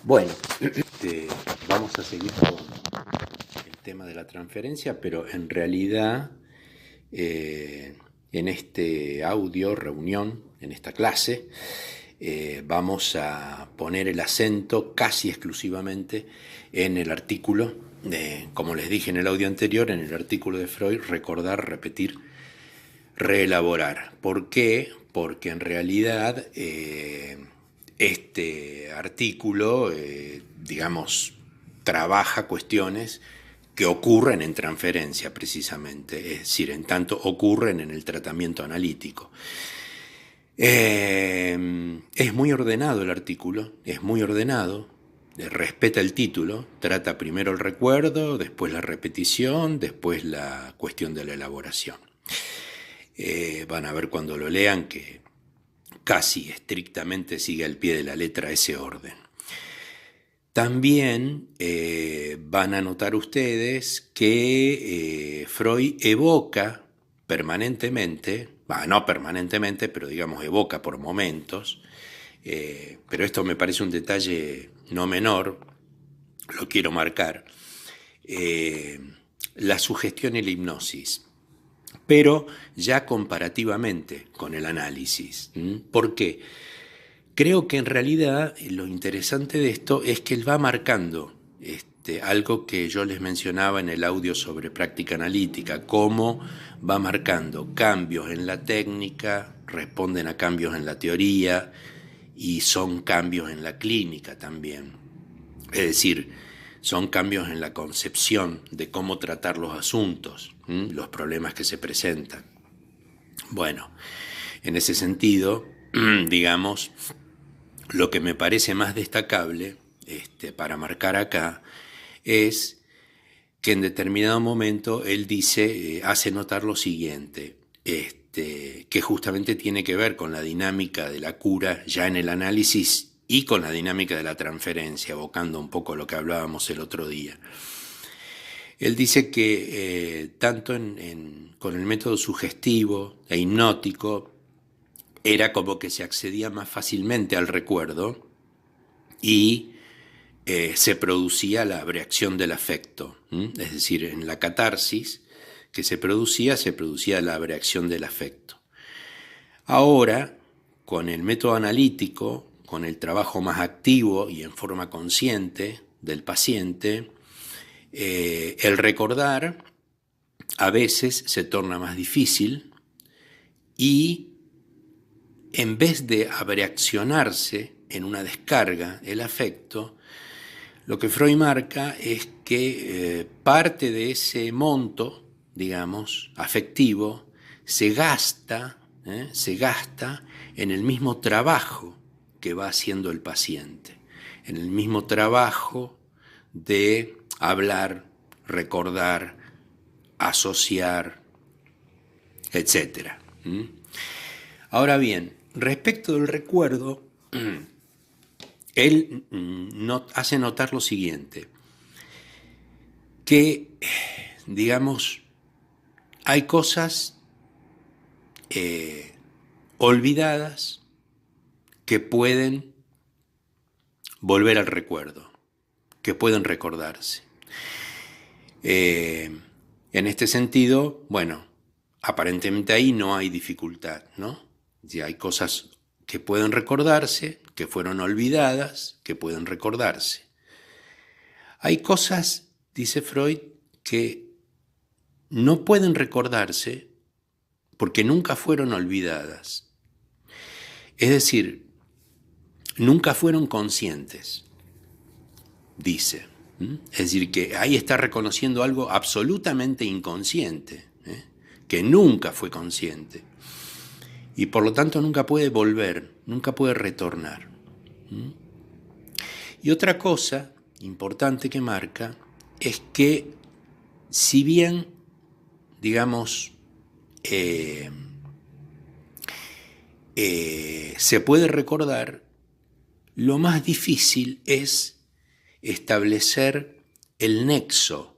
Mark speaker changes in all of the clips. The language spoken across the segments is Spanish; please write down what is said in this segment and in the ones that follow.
Speaker 1: Bueno, vamos a seguir con el tema de la transferencia, pero en realidad en este audio, reunión, en esta clase, vamos a poner el acento casi exclusivamente en el artículo, como les dije en el audio anterior, en el artículo de Freud, recordar, repetir, reelaborar. ¿Por qué? Porque en realidad este artículo, digamos, trabaja cuestiones que ocurren en transferencia precisamente, es decir, en tanto ocurren en el tratamiento analítico. Es muy ordenado el artículo, es muy ordenado, respeta el título, trata primero el recuerdo, después la repetición, después la cuestión de la elaboración. Van a ver cuando lo lean que casi estrictamente sigue al pie de la letra ese orden. También van a notar ustedes que Freud evoca permanentemente, no permanentemente, pero digamos evoca por momentos, pero esto me parece un detalle no menor, lo quiero marcar, la sugestión y la hipnosis, pero ya comparativamente con el análisis. ¿Por qué? Creo que en realidad lo interesante de esto es que él va marcando algo que yo les mencionaba en el audio sobre práctica analítica, cómo va marcando cambios en la técnica, responden a cambios en la teoría y son cambios en la clínica también. Es decir, son cambios en la concepción de cómo tratar los asuntos, los problemas que se presentan. Bueno, en ese sentido, digamos, lo que me parece más destacable para marcar acá es que en determinado momento él dice, hace notar lo siguiente, que justamente tiene que ver con la dinámica de la cura ya en el análisis y con la dinámica de la transferencia, evocando un poco lo que hablábamos el otro día. Él dice que tanto con el método sugestivo e hipnótico era como que se accedía más fácilmente al recuerdo y se producía la abreacción del afecto. Es decir, en la catarsis que se producía la abreacción del afecto. Ahora, con el método analítico, con el trabajo más activo y en forma consciente del paciente, el recordar a veces se torna más difícil y en vez de abreaccionarse en una descarga el afecto, lo que Freud marca es que parte de ese monto, digamos, afectivo, se gasta en el mismo trabajo que va haciendo el paciente, en el mismo trabajo de hablar, recordar, asociar, etc. Ahora bien, respecto del recuerdo, él hace notar lo siguiente, que, digamos, hay cosas olvidadas que pueden volver al recuerdo, que pueden recordarse. En este sentido, bueno, aparentemente ahí no hay dificultad, ¿no? Si hay cosas que pueden recordarse, que fueron olvidadas, que pueden recordarse. Hay cosas, dice Freud, que no pueden recordarse porque nunca fueron olvidadas. Es decir, nunca fueron conscientes, dice. Es decir, que ahí está reconociendo algo absolutamente inconsciente, que nunca fue consciente. Y por lo tanto nunca puede volver, nunca puede retornar. Y otra cosa importante que marca es que si bien, digamos, se puede recordar, lo más difícil es establecer el nexo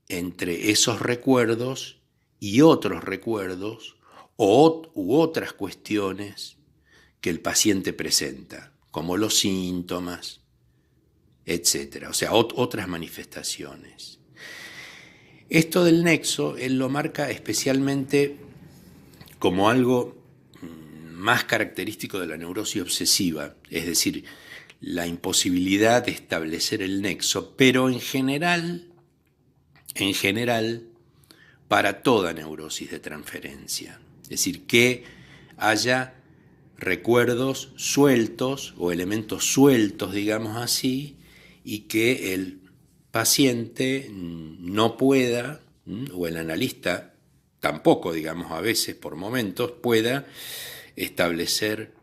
Speaker 1: entre esos recuerdos y otros recuerdos u otras cuestiones que el paciente presenta, como los síntomas, etc. O sea, otras manifestaciones. Esto del nexo, él lo marca especialmente como algo más característico de la neurosis obsesiva, es decir, la imposibilidad de establecer el nexo, pero en general, para toda neurosis de transferencia. Es decir, que haya recuerdos sueltos o elementos sueltos, digamos así, y que el paciente no pueda, o el analista tampoco, digamos, a veces, por momentos, pueda establecer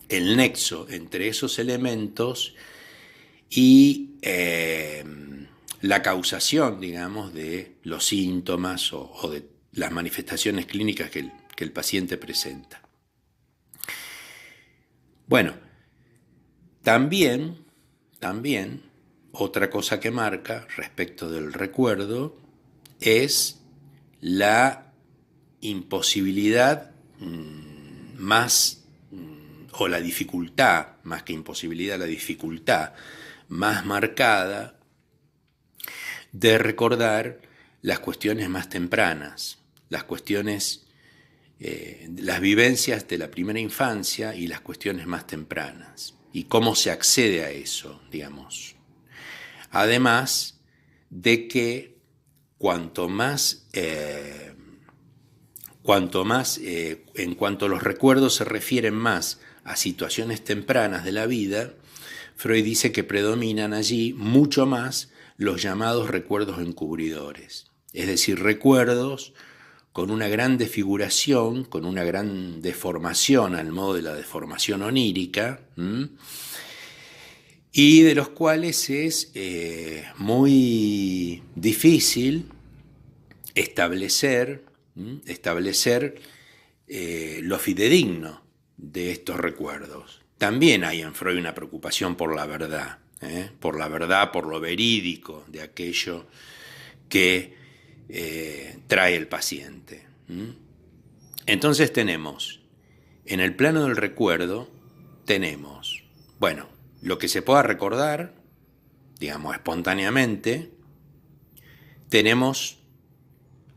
Speaker 1: el nexo entre esos elementos y la causación, digamos, de los síntomas o de las manifestaciones clínicas que el paciente presenta. Bueno, también, otra cosa que marca respecto del recuerdo es la imposibilidad o la dificultad, más que imposibilidad, la dificultad más marcada de recordar las cuestiones más tempranas, las vivencias de la primera infancia y las cuestiones más tempranas, y cómo se accede a eso, digamos. Además de que cuanto más en cuanto los recuerdos se refieren más a situaciones tempranas de la vida, Freud dice que predominan allí mucho más los llamados recuerdos encubridores, es decir, recuerdos con una gran desfiguración, con una gran deformación al modo de la deformación onírica, y de los cuales es muy difícil establecer lo fidedigno de estos recuerdos. También hay en Freud una preocupación por la verdad, por lo verídico de aquello que trae el paciente. Entonces tenemos, en el plano del recuerdo, lo que se pueda recordar, digamos espontáneamente, tenemos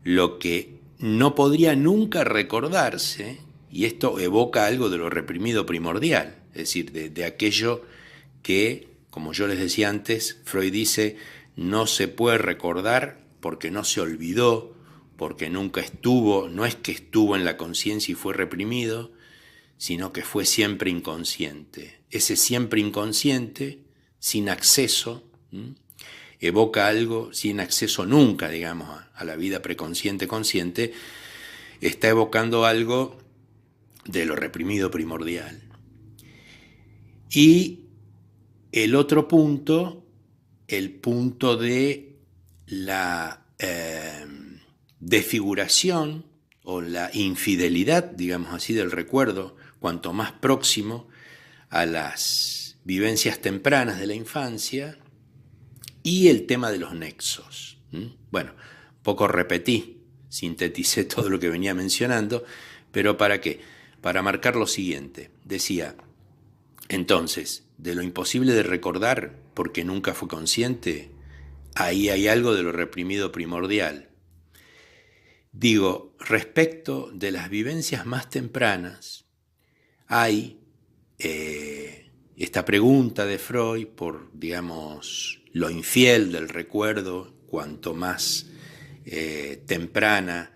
Speaker 1: lo que no podría nunca recordarse, y esto evoca algo de lo reprimido primordial, es decir, de aquello que, como yo les decía antes, Freud dice, no se puede recordar porque no se olvidó, porque nunca estuvo, no es que estuvo en la conciencia y fue reprimido, sino que fue siempre inconsciente. Ese siempre inconsciente, sin acceso, evoca algo sin acceso nunca, digamos, a la vida preconsciente-consciente, está evocando algo de lo reprimido primordial. Y el otro punto, el punto de la desfiguración o la infidelidad, digamos así, del recuerdo, cuanto más próximo a las vivencias tempranas de la infancia, y el tema de los nexos. Bueno, poco repetí, sinteticé todo lo que venía mencionando, pero ¿para qué? Para marcar lo siguiente. Decía, entonces, de lo imposible de recordar porque nunca fue consciente, ahí hay algo de lo reprimido primordial. Digo, respecto de las vivencias más tempranas, hay esta pregunta de Freud por, digamos, lo infiel del recuerdo, cuanto más temprana,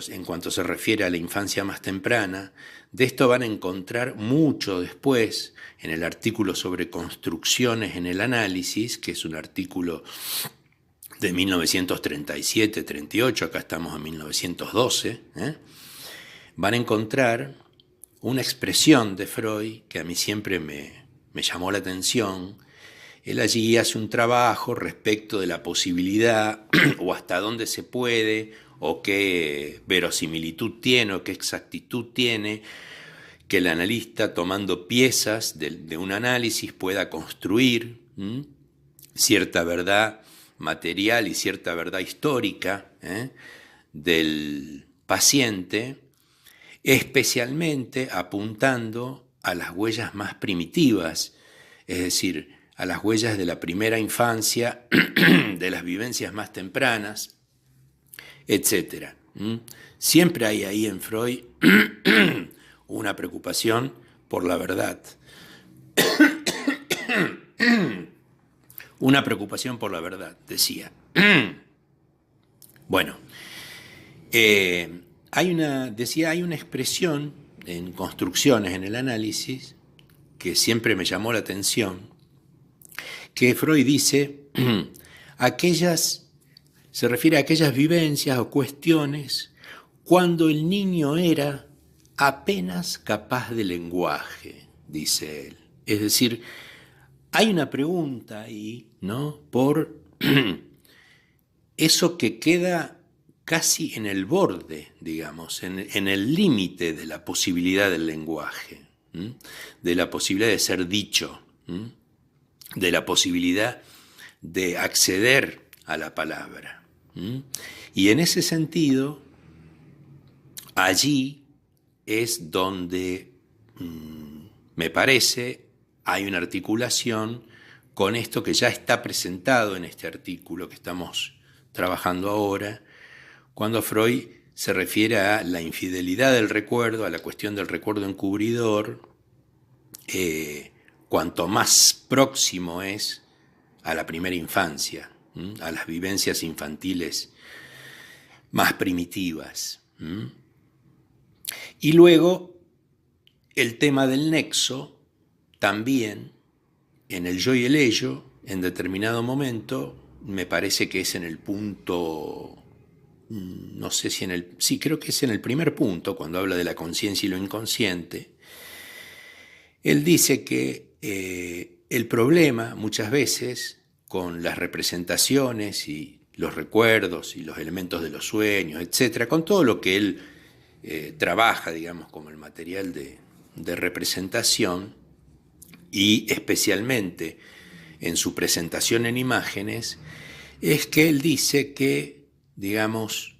Speaker 1: en cuanto se refiere a la infancia más temprana. De esto van a encontrar mucho después en el artículo sobre construcciones en el análisis, que es un artículo de 1937-38, acá estamos en 1912, van a encontrar una expresión de Freud que a mí siempre me llamó la atención. Él allí hace un trabajo respecto de la posibilidad o hasta dónde se puede o qué verosimilitud tiene o qué exactitud tiene que el analista, tomando piezas de un análisis, pueda construir cierta verdad material y cierta verdad histórica del paciente, especialmente apuntando a las huellas más primitivas, es decir, a las huellas de la primera infancia, de las vivencias más tempranas, etc. Siempre hay ahí en Freud una preocupación por la verdad. Una preocupación por la verdad, decía. Bueno, hay una expresión en construcciones, en el análisis, que siempre me llamó la atención, que Freud dice, se refiere a aquellas vivencias o cuestiones cuando el niño era apenas capaz de lenguaje, dice él. Es decir, hay una pregunta ahí, ¿no?, por eso que queda casi en el borde, digamos, en el límite de la posibilidad del lenguaje, de la posibilidad de ser dicho, de la posibilidad de acceder a la palabra. Y en ese sentido, allí es donde, me parece, hay una articulación con esto que ya está presentado en este artículo que estamos trabajando ahora, cuando Freud se refiere a la infidelidad del recuerdo, a la cuestión del recuerdo encubridor, cuanto más próximo es a la primera infancia, a las vivencias infantiles más primitivas. Y luego el tema del nexo, también en el yo y el ello, en determinado momento, me parece que es en el punto, no sé si sí, creo que es en el primer punto, cuando habla de la conciencia y lo inconsciente. Él dice que el problema muchas veces con las representaciones y los recuerdos y los elementos de los sueños, etcétera, con todo lo que él trabaja, digamos, como el material de representación, y especialmente en su presentación en imágenes, es que él dice que, digamos,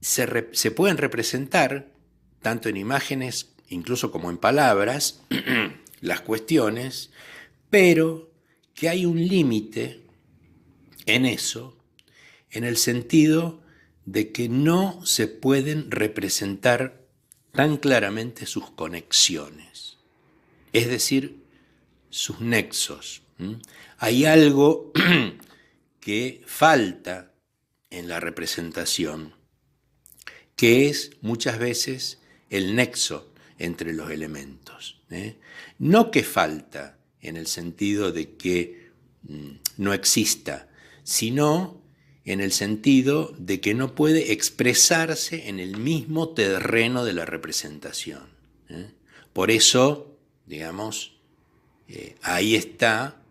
Speaker 1: se pueden representar, tanto en imágenes, incluso como en palabras, las cuestiones, pero que hay un límite en eso, en el sentido de que no se pueden representar tan claramente sus conexiones, es decir, sus nexos. Hay algo que falta en la representación, que es muchas veces el nexo entre los elementos. No que falta en el sentido de que no exista, sino en el sentido de que no puede expresarse en el mismo terreno de la representación. Por eso, digamos, ahí está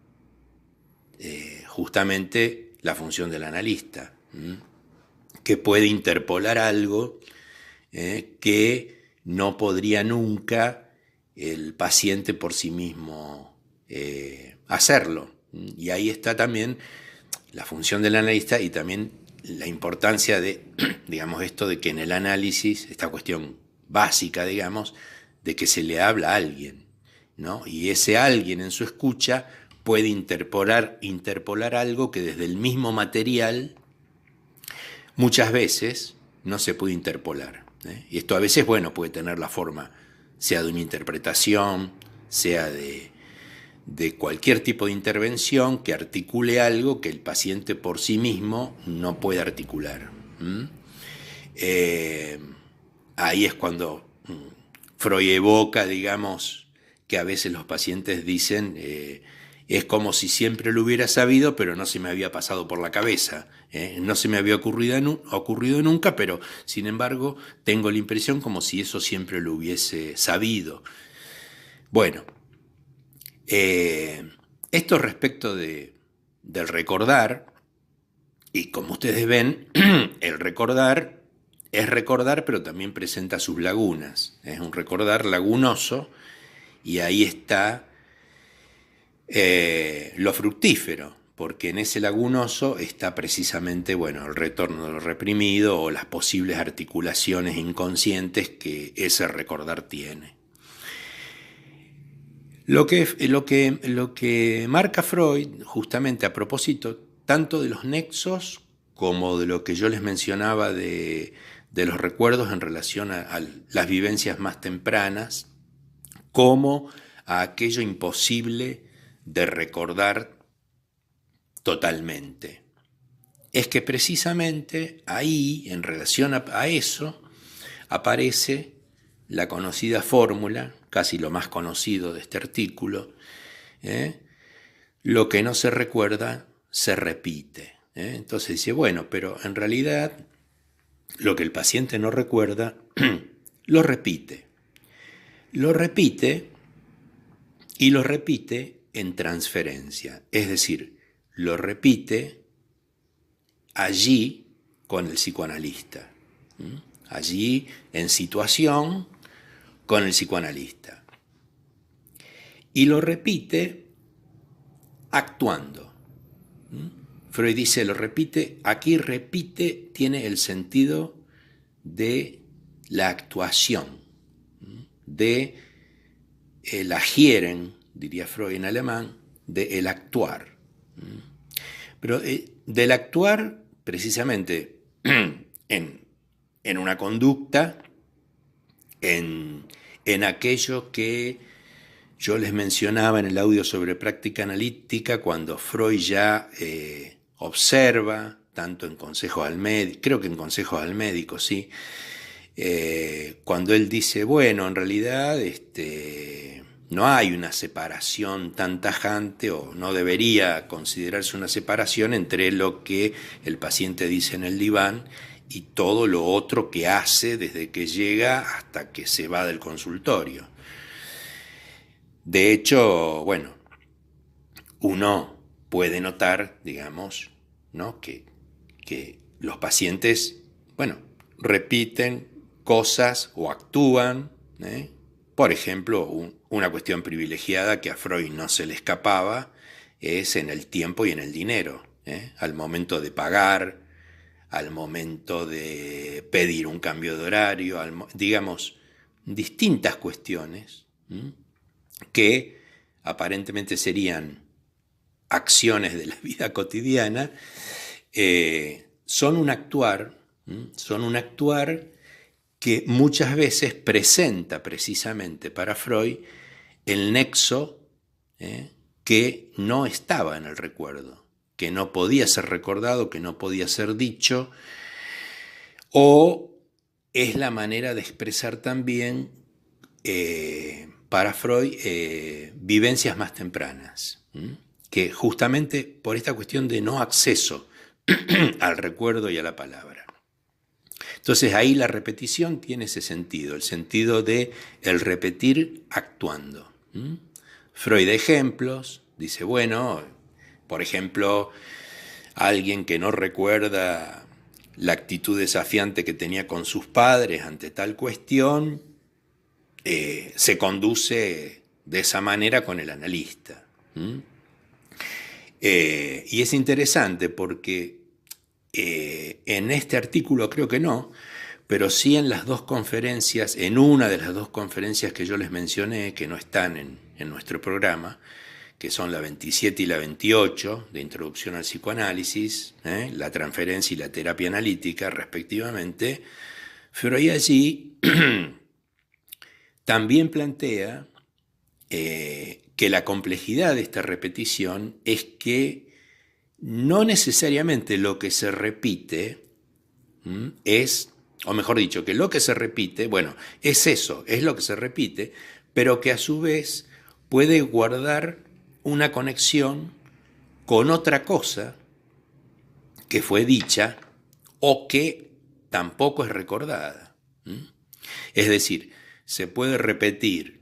Speaker 1: justamente la función del analista, que puede interpolar algo que no podría nunca el paciente por sí mismo hacerlo. Y ahí está también la función del analista y también la importancia de, digamos, esto de que en el análisis, esta cuestión básica, digamos, de que se le habla a alguien, ¿no? Y ese alguien en su escucha puede interpolar algo que desde el mismo material muchas veces no se puede interpolar. Y esto a veces, bueno, puede tener la forma, sea de una interpretación, sea de cualquier tipo de intervención que articule algo que el paciente por sí mismo no puede articular. Ahí es cuando Freud evoca, digamos, que a veces los pacientes dicen, es como si siempre lo hubiera sabido, pero no se me había pasado por la cabeza, no se me había ocurrido nunca, pero sin embargo tengo la impresión como si eso siempre lo hubiese sabido. Bueno, esto respecto del recordar, y como ustedes ven, el recordar es recordar, pero también presenta sus lagunas. Es un recordar lagunoso, y ahí está lo fructífero, porque en ese lagunoso está precisamente, bueno, el retorno de lo reprimido o las posibles articulaciones inconscientes que ese recordar tiene. Lo que marca Freud, justamente a propósito, tanto de los nexos como de lo que yo les mencionaba de los recuerdos en relación a las vivencias más tempranas, como a aquello imposible de recordar totalmente. Es que precisamente ahí, en relación a eso, aparece la conocida fórmula, casi lo más conocido de este artículo, ¿eh? Lo que no se recuerda se repite. Entonces dice, bueno, pero en realidad lo que el paciente no recuerda, lo repite. Lo repite y lo repite en transferencia. Es decir, lo repite allí con el psicoanalista. Allí en situación con el psicoanalista. Y lo repite actuando. Freud dice, lo repite, aquí repite tiene el sentido de la actuación, de el agieren, diría Freud en alemán, de el actuar. Pero del actuar, precisamente, en una conducta, en aquello que yo les mencionaba en el audio sobre práctica analítica, cuando Freud ya observa, tanto en consejos al médico, creo que en consejos al médico, sí, cuando él dice, bueno, en realidad no hay una separación tan tajante o no debería considerarse una separación entre lo que el paciente dice en el diván y todo lo otro que hace desde que llega hasta que se va del consultorio. De hecho, bueno, uno puede notar, digamos, ¿no? que los pacientes, bueno, repiten cosas o actúan, por ejemplo, una cuestión privilegiada que a Freud no se le escapaba es en el tiempo y en el dinero, al momento de pagar, al momento de pedir un cambio de horario, digamos, distintas cuestiones que aparentemente serían acciones de la vida cotidiana, son un actuar que muchas veces presenta precisamente para Freud el nexo que no estaba en el recuerdo, que no podía ser recordado, que no podía ser dicho, o es la manera de expresar también para Freud vivencias más tempranas, que justamente por esta cuestión de no acceso al recuerdo y a la palabra. Entonces ahí la repetición tiene ese sentido, el sentido de el repetir actuando. Freud da ejemplos, dice, bueno, por ejemplo, alguien que no recuerda la actitud desafiante que tenía con sus padres ante tal cuestión, se conduce de esa manera con el analista. Y es interesante porque en este artículo creo que no, pero sí en las dos conferencias, en una de las dos conferencias que yo les mencioné, que no están en nuestro programa, que son la 27 y la 28 de Introducción al Psicoanálisis, la transferencia y la terapia analítica respectivamente, Freud allí también plantea que la complejidad de esta repetición es que no necesariamente lo que se repite es, o mejor dicho, que lo que se repite, bueno, es eso, es lo que se repite, pero que a su vez puede guardar una conexión con otra cosa que fue dicha o que tampoco es recordada. Es decir, se puede repetir,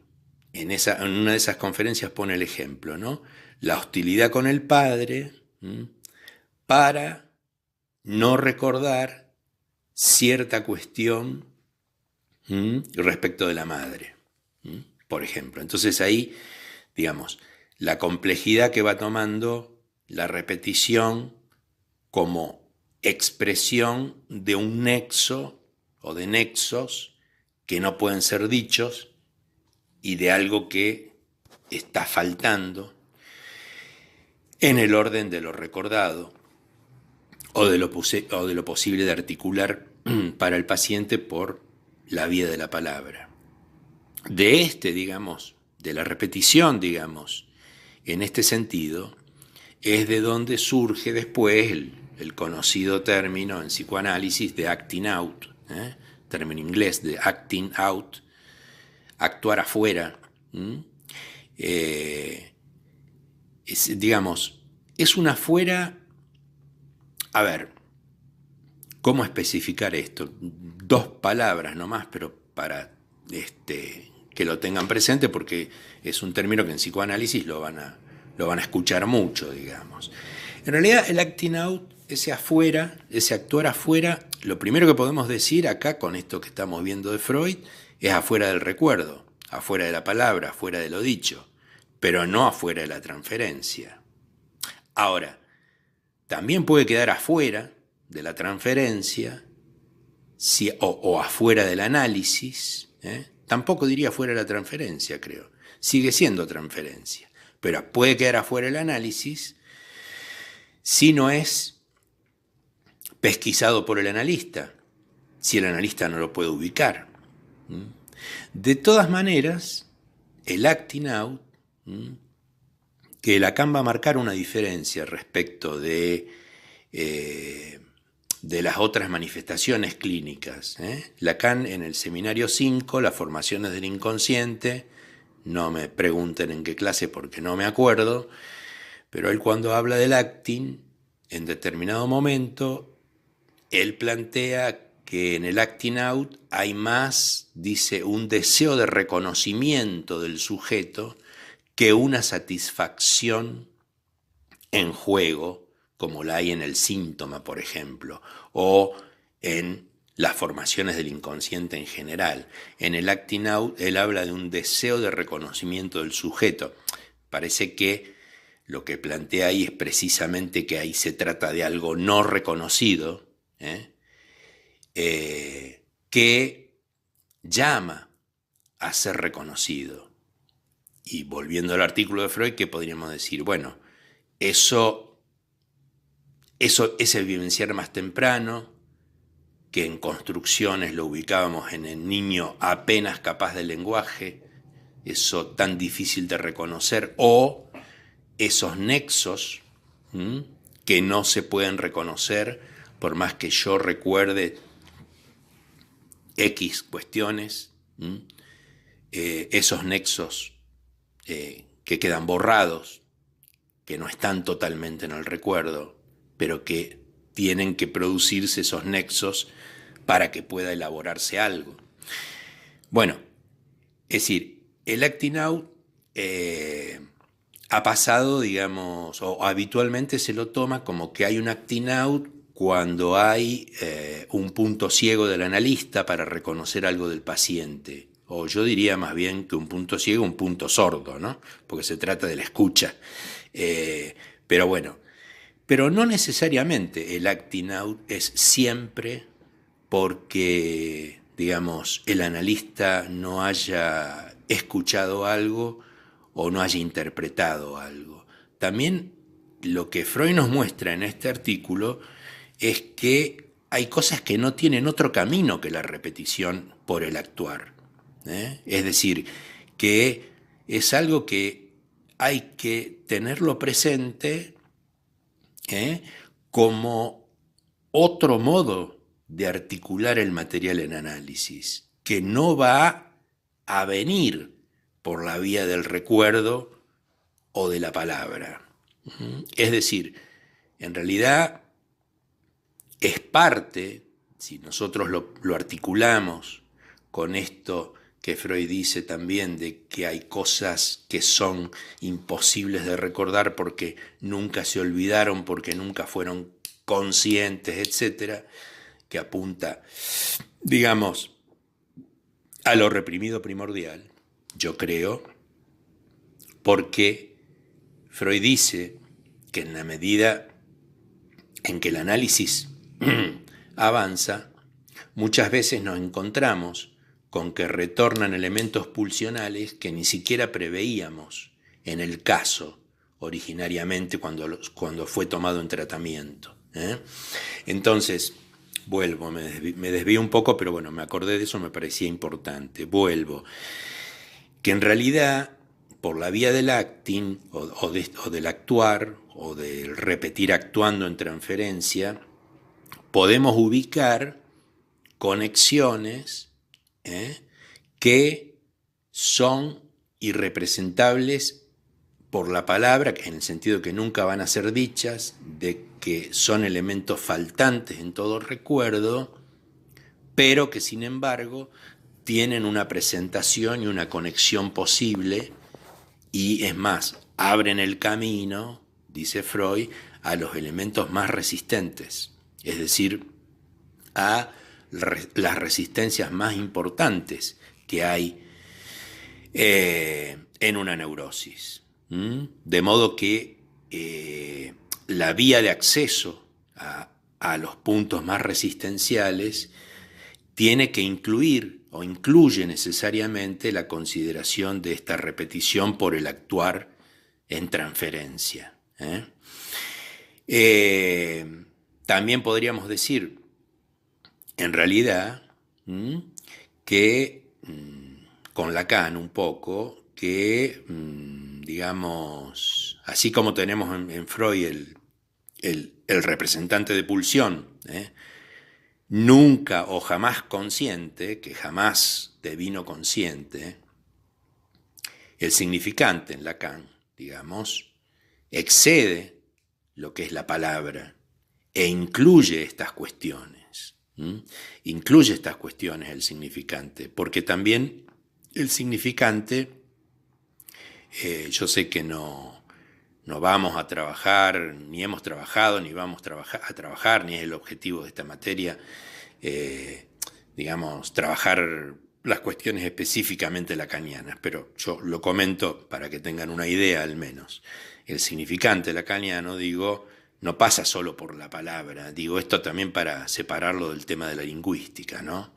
Speaker 1: en una de esas conferencias pone el ejemplo, ¿no? La hostilidad con el padre para no recordar cierta cuestión respecto de la madre, por ejemplo. Entonces ahí, digamos, la complejidad que va tomando la repetición como expresión de un nexo o de nexos que no pueden ser dichos y de algo que está faltando en el orden de lo recordado o de lo posible de articular para el paciente por la vía de la palabra. Digamos, de la repetición, digamos, en este sentido, es de donde surge después el conocido término en psicoanálisis de acting out, término inglés de acting out, actuar afuera. Digamos, es un afuera. A ver, ¿cómo especificar esto? 2 palabras nomás, pero para que lo tengan presente, porque es un término que en psicoanálisis lo van a escuchar mucho, digamos. En realidad, el acting out, ese afuera, ese actuar afuera, lo primero que podemos decir acá con esto que estamos viendo de Freud es afuera del recuerdo, afuera de la palabra, afuera de lo dicho, pero no afuera de la transferencia. Ahora, también puede quedar afuera de la transferencia o afuera del análisis. Tampoco diría fuera de la transferencia, creo. Sigue siendo transferencia. Pero puede quedar afuera del análisis si no es pesquisado por el analista, si el analista no lo puede ubicar. De todas maneras, el acting out, que Lacan va a marcar una diferencia respecto de las otras manifestaciones clínicas. Lacan en el seminario 5, las formaciones del inconsciente, no me pregunten en qué clase porque no me acuerdo, pero él cuando habla del acting, en determinado momento, él plantea que en el acting out hay más, dice, un deseo de reconocimiento del sujeto que una satisfacción en juego, como la hay en el síntoma, por ejemplo, o en las formaciones del inconsciente en general. En el acting out, él habla de un deseo de reconocimiento del sujeto. Parece que lo que plantea ahí es precisamente que ahí se trata de algo no reconocido, que llama a ser reconocido. Y volviendo al artículo de Freud, ¿qué podríamos decir? Bueno, eso es el vivenciar más temprano, que en construcciones lo ubicábamos en el niño apenas capaz del lenguaje, eso tan difícil de reconocer, o esos nexos que no se pueden reconocer por más que yo recuerde X cuestiones, esos nexos que quedan borrados, que no están totalmente en el recuerdo, pero que tienen que producirse esos nexos para que pueda elaborarse algo. Bueno, es decir, el acting out ha pasado, digamos, o habitualmente se lo toma como que hay un acting out cuando hay un punto ciego del analista para reconocer algo del paciente. O yo diría más bien que un punto ciego, un punto sordo, ¿no? Porque se trata de la escucha. Pero bueno, pero no necesariamente el acting out es siempre porque, digamos, el analista no haya escuchado algo o no haya interpretado algo. También lo que Freud nos muestra en este artículo es que hay cosas que no tienen otro camino que la repetición por el actuar. Es decir, que es algo que hay que tenerlo presente como otro modo de articular el material en análisis, que no va a venir por la vía del recuerdo o de la palabra. Es decir, en realidad es parte, si nosotros lo articulamos con esto que Freud dice también de que hay cosas que son imposibles de recordar porque nunca se olvidaron, porque nunca fueron conscientes, etcétera, que apunta, digamos, a lo reprimido primordial, yo creo, porque Freud dice que en la medida en que el análisis avanza, muchas veces nos encontramos con que retornan elementos pulsionales que ni siquiera preveíamos en el caso originariamente cuando fue tomado en tratamiento. Entonces, vuelvo, me desvío un poco, pero bueno, me acordé de eso, me parecía importante. Vuelvo, que en realidad, por la vía del acting, o del actuar, o del repetir actuando en transferencia, podemos ubicar conexiones que son irrepresentables por la palabra, en el sentido que nunca van a ser dichas, de que son elementos faltantes en todo recuerdo, pero que sin embargo tienen una presentación y una conexión posible, y es más, abren el camino, dice Freud, a los elementos más resistentes, es decir, a las resistencias más importantes que hay en una neurosis. De modo que la vía de acceso a los puntos más resistenciales tiene que incluir o incluye necesariamente la consideración de esta repetición por el actuar en transferencia. También podríamos decir, en realidad, que con Lacan un poco, que digamos, así como tenemos en Freud el representante de pulsión, nunca o jamás consciente, que jamás devino consciente, el significante en Lacan, digamos, excede lo que es la palabra e incluye estas cuestiones. Incluye estas cuestiones el significante, porque también el significante, yo sé que no vamos a trabajar, ni hemos trabajado, ni vamos a trabajar, ni es el objetivo de esta materia, digamos, trabajar las cuestiones específicamente lacanianas, pero yo lo comento para que tengan una idea al menos. El significante lacaniano, digo, no pasa solo por la palabra, digo esto también para separarlo del tema de la lingüística, ¿no?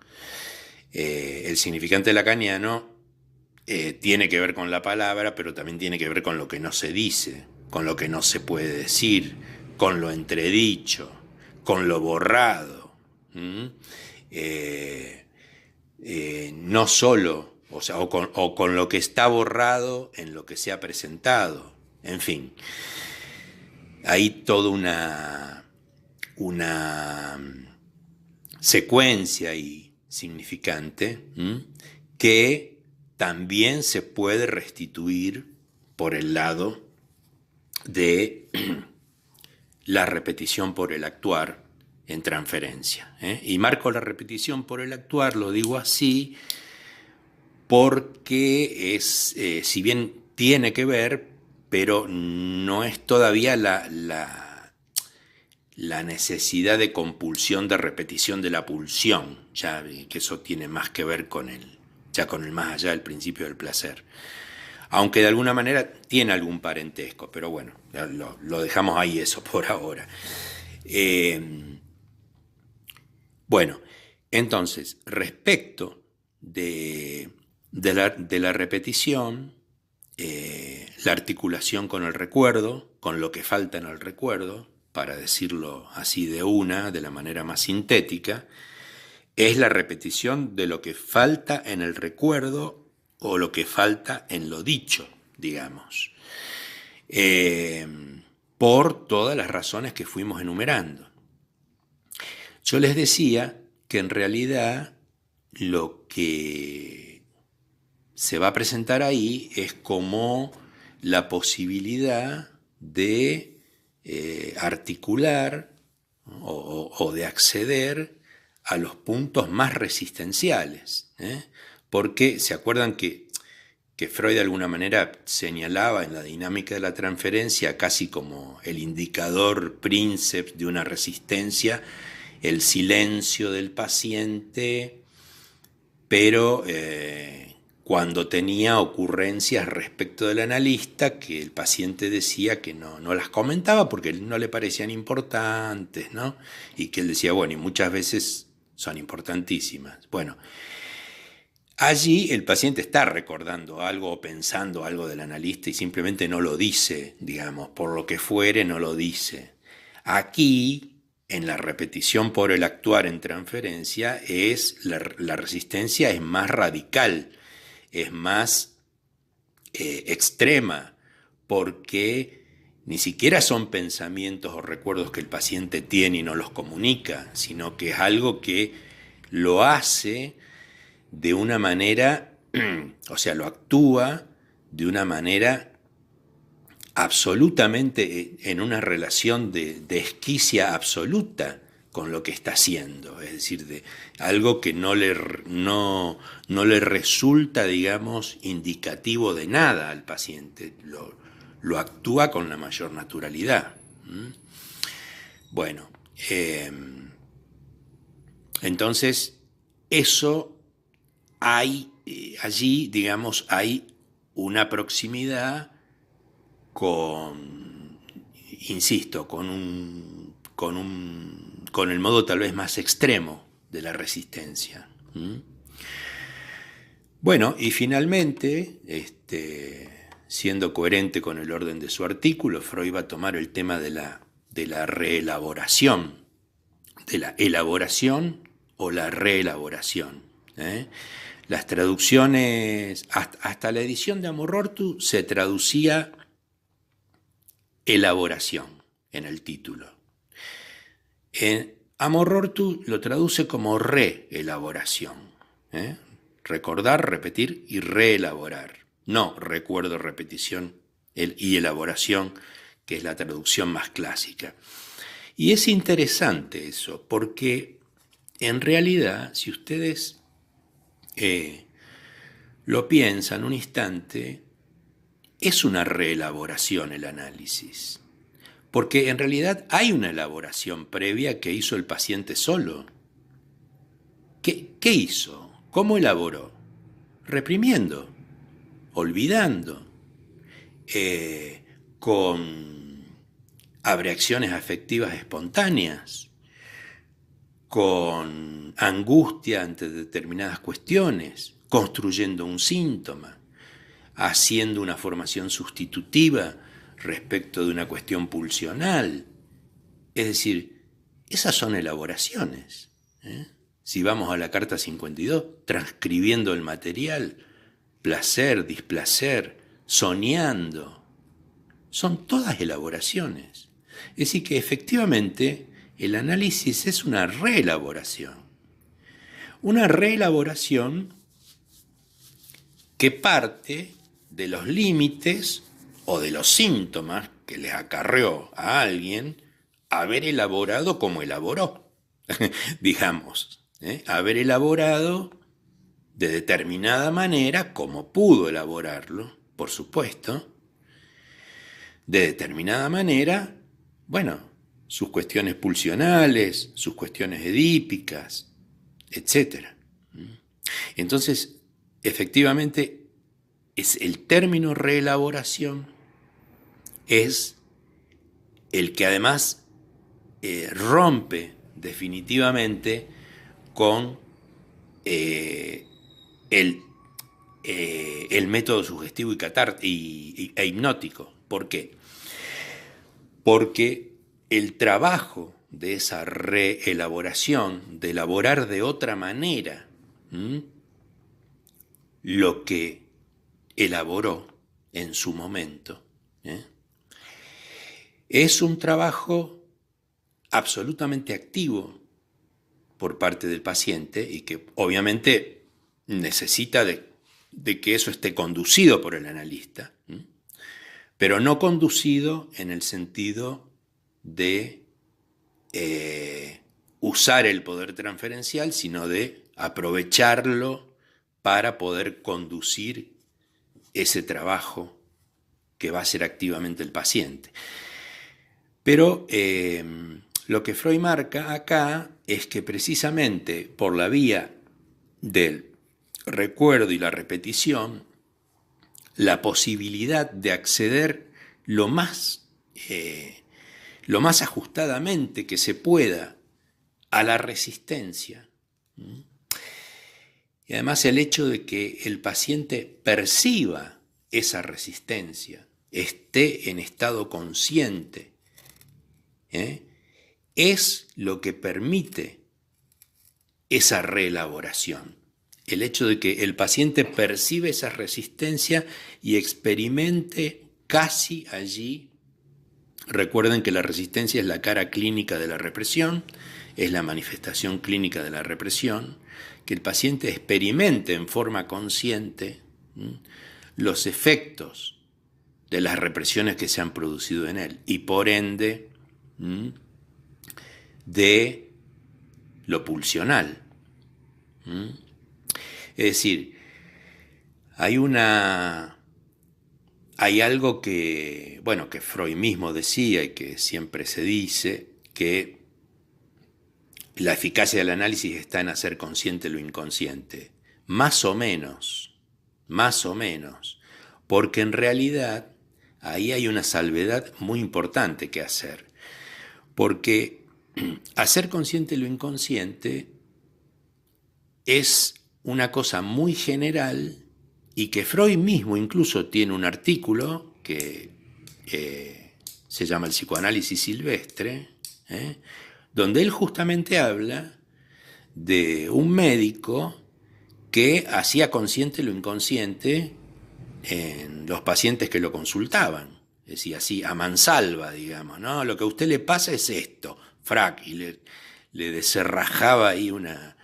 Speaker 1: El significante lacaniano tiene que ver con la palabra, pero también tiene que ver con lo que no se dice, con lo que no se puede decir, con lo entredicho, con lo borrado. No solo, o con lo que está borrado en lo que se ha presentado, en fin. Hay toda una secuencia y significante que también se puede restituir por el lado de la repetición por el actuar en transferencia. Y marco la repetición por el actuar, lo digo así, porque es, si bien tiene que ver, pero no es todavía la necesidad de compulsión de repetición de la pulsión, ya que eso tiene más que ver con el más allá del principio del placer. Aunque de alguna manera tiene algún parentesco, pero bueno, lo dejamos ahí eso por ahora. Bueno, entonces, respecto de la repetición, la articulación con el recuerdo, con lo que falta en el recuerdo, para decirlo así de la manera más sintética, es la repetición de lo que falta en el recuerdo o lo que falta en lo dicho, digamos, por todas las razones que fuimos enumerando. Yo les decía que en realidad lo que se va a presentar ahí es como la posibilidad de articular o de acceder a los puntos más resistenciales, porque se acuerdan que Freud de alguna manera señalaba en la dinámica de la transferencia casi como el indicador princeps de una resistencia, el silencio del paciente, pero cuando tenía ocurrencias respecto del analista que el paciente decía que no las comentaba porque no le parecían importantes, ¿no? Y que él decía, bueno, y muchas veces son importantísimas. Bueno, Allí el paciente está recordando algo o pensando algo del analista y simplemente no lo dice, digamos, por lo que fuere no lo dice. Aquí, en la repetición por el actuar en transferencia, la resistencia es más radical, es más extrema, porque ni siquiera son pensamientos o recuerdos que el paciente tiene y no los comunica, sino que es algo que lo hace de una manera, o sea, lo actúa de una manera absolutamente en una relación de esquicia absoluta con lo que está haciendo, es decir, de algo que no le resulta, digamos, indicativo de nada al paciente, lo actúa con la mayor naturalidad. Bueno, entonces eso hay, allí, digamos, hay una proximidad con, insisto, con el modo tal vez más extremo de la resistencia. Bueno, y finalmente, siendo coherente con el orden de su artículo, Freud va a tomar el tema de la reelaboración, de la elaboración o la reelaboración. Las traducciones, hasta la edición de Amor-Rortu se traducía elaboración en el título. Amor-Rortu lo traduce como reelaboración. Recordar, repetir y reelaborar. No recuerdo, repetición y elaboración, que es la traducción más clásica. Y es interesante eso, porque en realidad, si ustedes lo piensan un instante, es una reelaboración el análisis. Porque en realidad hay una elaboración previa que hizo el paciente solo. ¿Qué hizo? ¿Cómo elaboró? Reprimiendo, olvidando, con abreacciones afectivas espontáneas, con angustia ante determinadas cuestiones, construyendo un síntoma, haciendo una formación sustitutiva respecto de una cuestión pulsional. Es decir, esas son elaboraciones. Si vamos a la carta 52, transcribiendo el material, placer, displacer, soñando, son todas elaboraciones. Es decir, que efectivamente el análisis es una reelaboración. Una reelaboración que parte de los límites o de los síntomas que les acarreó a alguien haber elaborado como elaboró, digamos, haber elaborado de determinada manera como pudo elaborarlo, por supuesto, de determinada manera, bueno, sus cuestiones pulsionales, sus cuestiones edípicas, etc. Entonces, efectivamente, es el término reelaboración es el que además rompe definitivamente con el método sugestivo e hipnótico. ¿Por qué? Porque el trabajo de esa reelaboración, de elaborar de otra manera lo que elaboró en su momento, es un trabajo absolutamente activo por parte del paciente y que obviamente necesita de que eso esté conducido por el analista, pero no conducido en el sentido de usar el poder transferencial, sino de aprovecharlo para poder conducir ese trabajo que va a hacer activamente el paciente. Pero lo que Freud marca acá es que precisamente por la vía del recuerdo y la repetición, la posibilidad de acceder lo más ajustadamente que se pueda a la resistencia Y además el hecho de que el paciente perciba esa resistencia, esté en estado consciente, es lo que permite esa reelaboración. El hecho de que el paciente percibe esa resistencia y experimente casi allí. Recuerden que la resistencia es la cara clínica de la represión, es la manifestación clínica de la represión, que el paciente experimente en forma consciente los efectos de las represiones que se han producido en él y por ende de lo pulsional. Es decir, hay algo que, bueno, que Freud mismo decía y que siempre se dice, que la eficacia del análisis está en hacer consciente lo inconsciente. Más o menos, porque en realidad ahí hay una salvedad muy importante que hacer. Porque hacer consciente lo inconsciente es una cosa muy general y que Freud mismo incluso tiene un artículo que se llama El psicoanálisis silvestre, donde él justamente habla de un médico que hacía consciente lo inconsciente en los pacientes que lo consultaban. Decía así, a mansalva, digamos, ¿no? Lo que a usted le pasa es esto, frac, y le deserrajaba ahí una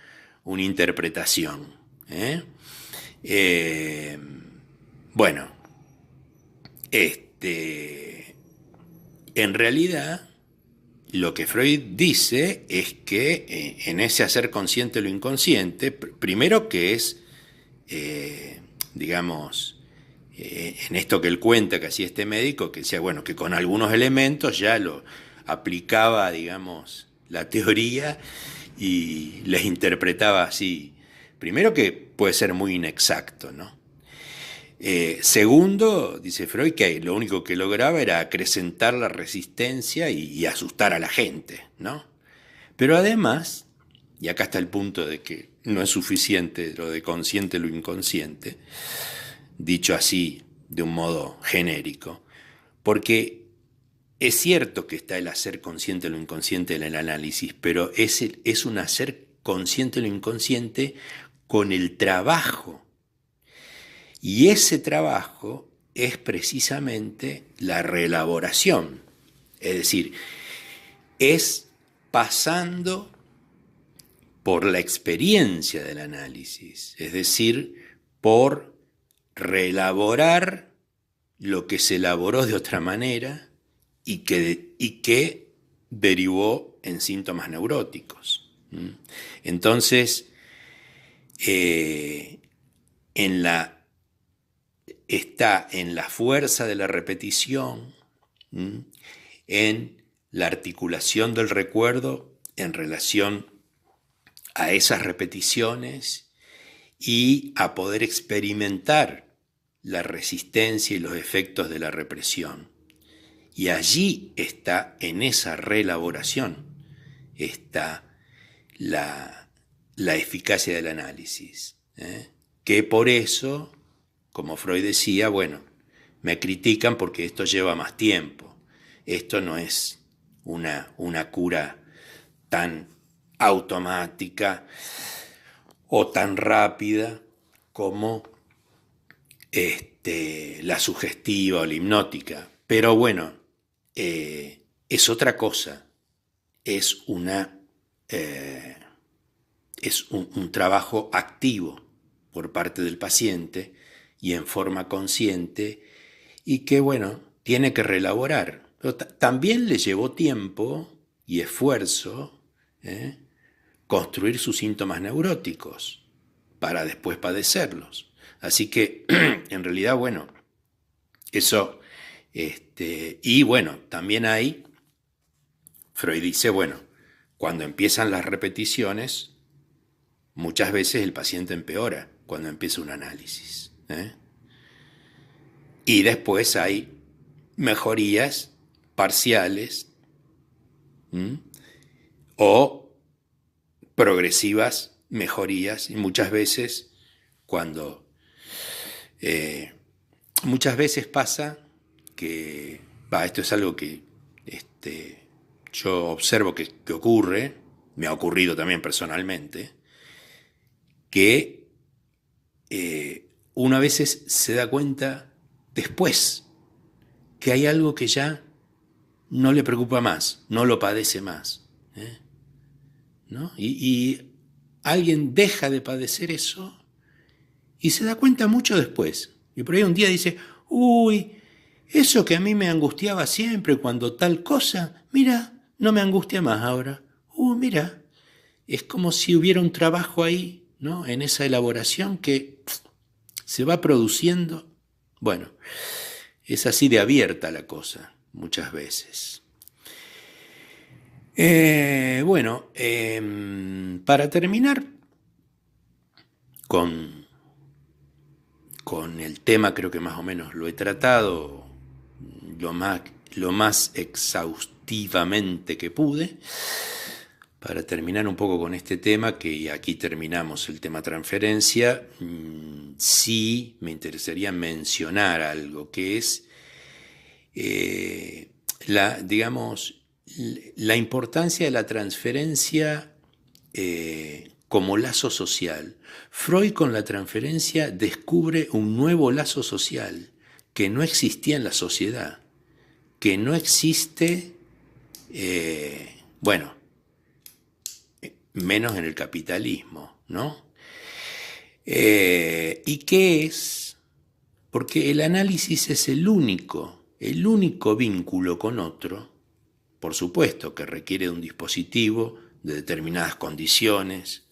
Speaker 1: interpretación. Bueno, en realidad lo que Freud dice es que en ese hacer consciente lo inconsciente, primero que es, digamos, en esto que él cuenta que hacía este médico, que decía, bueno, que con algunos elementos ya lo aplicaba, digamos, la teoría y les interpretaba así. Primero que puede ser muy inexacto, ¿no? Segundo, dice Freud, que lo único que lograba era acrecentar la resistencia y asustar a la gente, ¿no? Pero además, y acá está el punto de que no es suficiente lo de consciente lo inconsciente, dicho así de un modo genérico, porque es cierto que está el hacer consciente lo inconsciente en el análisis, pero es un hacer consciente lo inconsciente con el trabajo. Y ese trabajo es precisamente la reelaboración. Es decir, es pasando por la experiencia del análisis, es decir, por reelaborar lo que se elaboró de otra manera y que derivó en síntomas neuróticos. Entonces, está en la fuerza de la repetición, en la articulación del recuerdo en relación a esas repeticiones y a poder experimentar la resistencia y los efectos de la represión. Y allí está, en esa reelaboración, está la eficacia del análisis, que por eso, como Freud decía, bueno, me critican porque esto lleva más tiempo, esto no es una cura tan automática o tan rápida como la sugestiva o la hipnótica. Pero bueno, es otra cosa, es un trabajo activo por parte del paciente y en forma consciente y que, bueno, tiene que reelaborar. Pero también le llevó tiempo y esfuerzo construir sus síntomas neuróticos para después padecerlos. Así que, en realidad, bueno, eso, y bueno, también hay, Freud dice, bueno, cuando empiezan las repeticiones, muchas veces el paciente empeora cuando empieza un análisis. Y después hay mejorías parciales o progresivas mejorías y muchas veces cuando muchas veces pasa que, esto es algo que yo observo que ocurre, me ha ocurrido también personalmente, que uno a veces se da cuenta después que hay algo que ya no le preocupa más, no lo padece más, ¿no? Y alguien deja de padecer eso y se da cuenta mucho después. Y por ahí un día dice, uy, eso que a mí me angustiaba siempre cuando tal cosa, mira, no me angustia más ahora. Mira, es como si hubiera un trabajo ahí, ¿no? En esa elaboración que se va produciendo. Bueno, es así de abierta la cosa muchas veces. Para terminar con el tema, creo que más o menos lo he tratado lo más exhaustivamente que pude. Para terminar un poco con este tema, que aquí terminamos el tema transferencia, sí me interesaría mencionar algo que es la importancia de la transferencia como lazo social. Freud con la transferencia descubre un nuevo lazo social que no existía en la sociedad, que no existe, menos en el capitalismo, ¿no? ¿Y qué es? Porque el análisis es el único vínculo con otro, por supuesto que requiere de un dispositivo, de determinadas condiciones,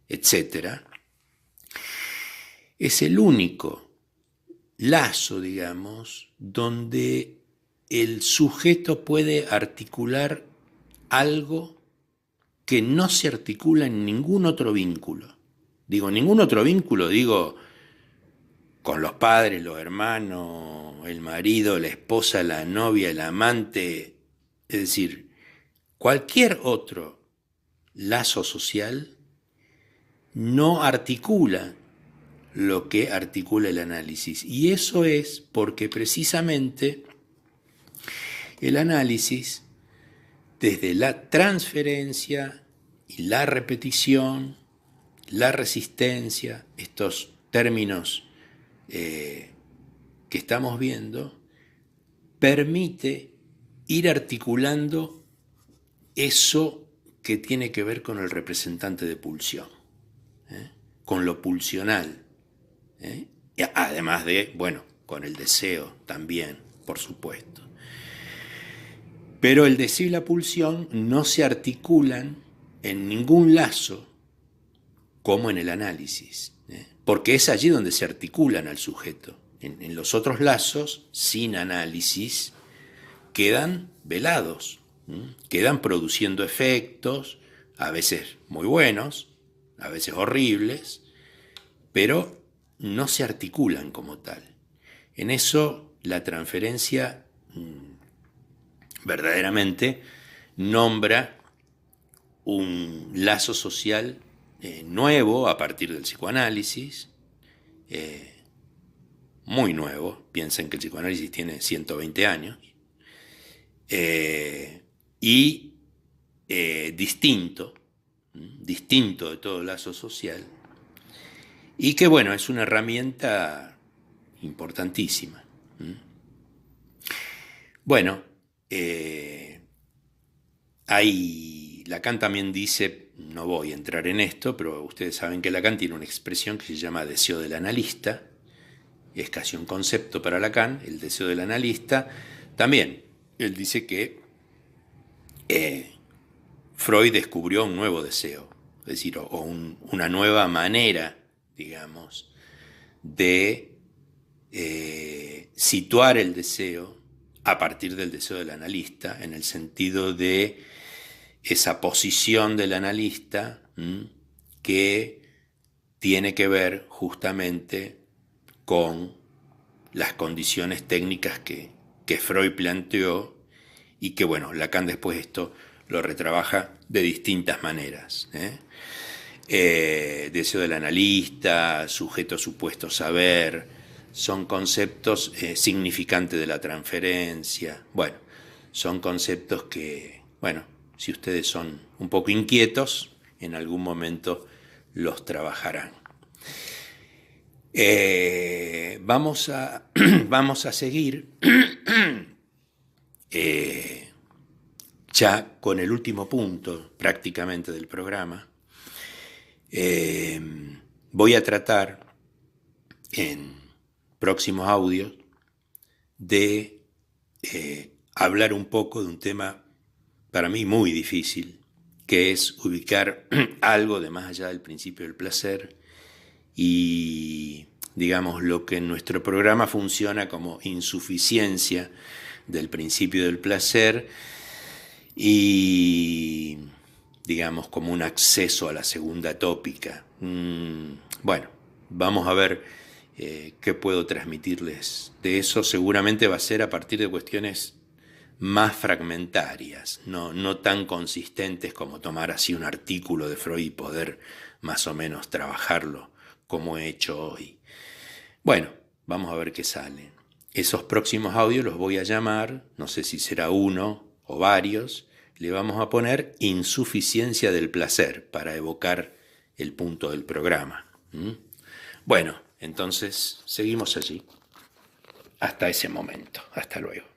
Speaker 1: etc. Es el único lazo, digamos, donde el sujeto puede articular algo que no se articula en ningún otro vínculo. Digo, ningún otro vínculo, digo, con los padres, los hermanos, el marido, la esposa, la novia, el amante, es decir, cualquier otro lazo social no articula lo que articula el análisis. Y eso es porque precisamente el análisis, desde la transferencia y la repetición, la resistencia, estos términos que estamos viendo, permite ir articulando eso que tiene que ver con el representante de pulsión, con lo pulsional, además de, con el deseo también, por supuesto. Pero el deseo y la pulsión no se articulan en ningún lazo como en el análisis, porque es allí donde se articulan al sujeto. En los otros lazos, sin análisis, quedan velados, quedan produciendo efectos, a veces muy buenos, a veces horribles, pero no se articulan como tal. En eso la transferencia verdaderamente nombra un lazo social nuevo a partir del psicoanálisis, muy nuevo. Piensen que el psicoanálisis tiene 120 años, y distinto de todo lazo social, y que es una herramienta importantísima. Lacan también dice, no voy a entrar en esto, pero ustedes saben que Lacan tiene una expresión que se llama deseo del analista, es casi un concepto para Lacan, el deseo del analista. También, él dice que Freud descubrió un nuevo deseo, es decir, una nueva manera, digamos, de situar el deseo a partir del deseo del analista, en el sentido de esa posición del analista que tiene que ver justamente con las condiciones técnicas que Freud planteó, y que Lacan después esto lo retrabaja de distintas maneras. deseo del analista, sujeto supuesto saber, son conceptos significantes de la transferencia. Bueno, son conceptos que, bueno, si ustedes son un poco inquietos, en algún momento los trabajarán. Vamos a seguir ya con el último punto prácticamente del programa. Voy a tratar en próximos audios de hablar un poco de un tema para mí muy difícil, que es ubicar algo de más allá del principio del placer y, digamos, lo que en nuestro programa funciona como insuficiencia del principio del placer y, digamos, como un acceso a la segunda tópica. Bueno, vamos a ver qué puedo transmitirles de eso. Seguramente va a ser a partir de cuestiones más fragmentarias, no tan consistentes como tomar así un artículo de Freud y poder más o menos trabajarlo como he hecho hoy. Bueno, vamos a ver qué sale. Esos próximos audios los voy a llamar, no sé si será uno o varios, le vamos a poner insuficiencia del placer para evocar el punto del programa. Bueno, entonces seguimos allí. Hasta ese momento. Hasta luego.